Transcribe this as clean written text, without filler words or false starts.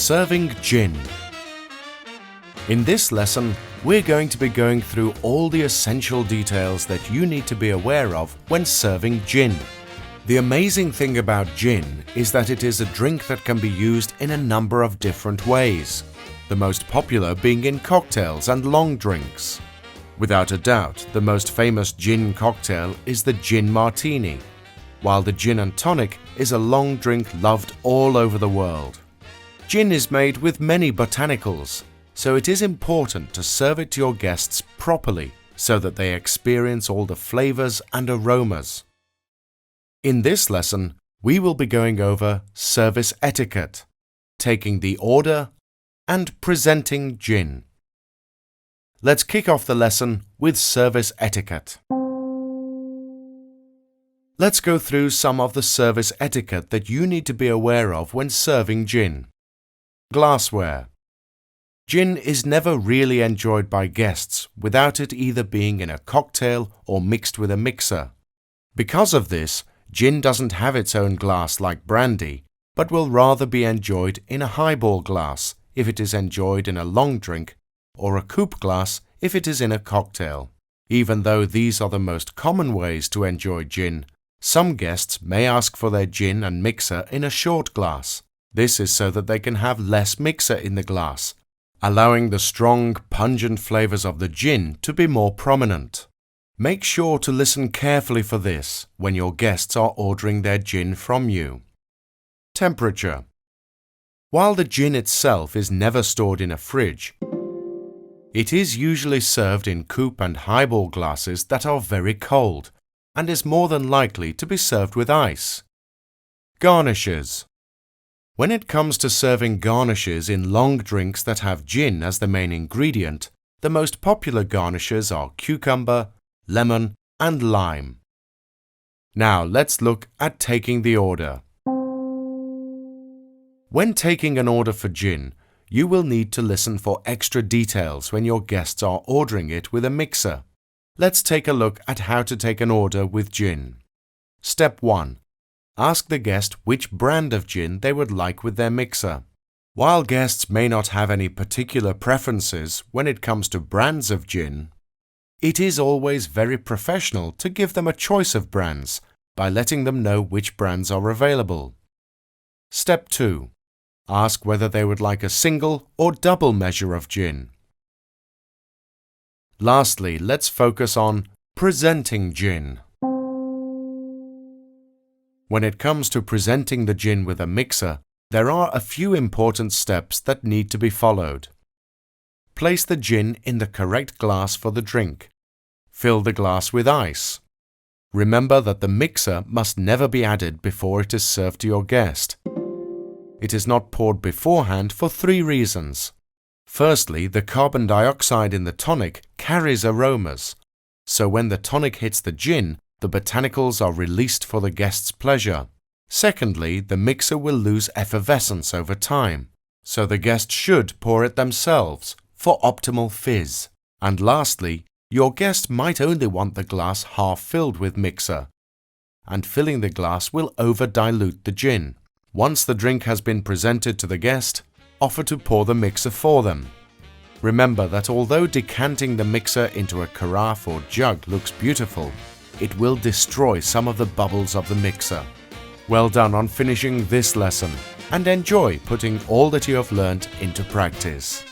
Serving gin. In this lesson, we're going to be going through all the essential details that you need to be aware of when serving gin. The amazing thing about gin is that it is a drink that can be used in a number of different ways, the most popular being in cocktails and long drinks. Without a doubt, the most famous gin cocktail is the gin martini, while the gin and tonic is a long drink loved all over the world. Gin is made with many botanicals, so it is important to serve it to your guests properly so that they experience all the flavors and aromas. In this lesson, we will be going over service etiquette, taking the order, and presenting gin. Let's kick off the lesson with service etiquette. Let's go through some of the service etiquette that you need to be aware of when serving gin. Glassware. Gin is never really enjoyed by guests without it either being in a cocktail or mixed with a mixer. Because of this, gin doesn't have its own glass like brandy, but will rather be enjoyed in a highball glass if it is enjoyed in a long drink, or a coupe glass if it is in a cocktail. Even though these are the most common ways to enjoy gin, some guests may ask for their gin and mixer in a short glass. This is so that they can have less mixer in the glass, allowing the strong, pungent flavors of the gin to be more prominent. Make sure to listen carefully for this when your guests are ordering their gin from you. Temperature. While the gin itself is never stored in a fridge, it is usually served in coupe and highball glasses that are very cold and is more than likely to be served with ice. Garnishes. When it comes to serving garnishes in long drinks that have gin as the main ingredient, the most popular garnishes are cucumber, lemon, and lime. Now let's look at taking the order. When taking an order for gin, you will need to listen for extra details when your guests are ordering it with a mixer. Let's take a look at how to take an order with gin. Step 1. Ask the guest which brand of gin they would like with their mixer. While guests may not have any particular preferences when it comes to brands of gin, it is always very professional to give them a choice of brands by letting them know which brands are available. Step 2. Ask whether they would like a single or double measure of gin. Lastly, let's focus on presenting gin. When it comes to presenting the gin with a mixer, there are a few important steps that need to be followed. Place the gin in the correct glass for the drink. Fill the glass with ice. Remember that the mixer must never be added before it is served to your guest. It is not poured beforehand for 3 reasons. Firstly, the carbon dioxide in the tonic carries aromas, so when the tonic hits the gin, the botanicals are released for the guest's pleasure. Secondly, the mixer will lose effervescence over time, so the guest should pour it themselves for optimal fizz. And lastly, your guest might only want the glass half filled with mixer, and filling the glass will over-dilute the gin. Once the drink has been presented to the guest, offer to pour the mixer for them. Remember that although decanting the mixer into a carafe or jug looks beautiful, it will destroy some of the bubbles of the mixer. Well done on finishing this lesson, and enjoy putting all that you have learnt into practice.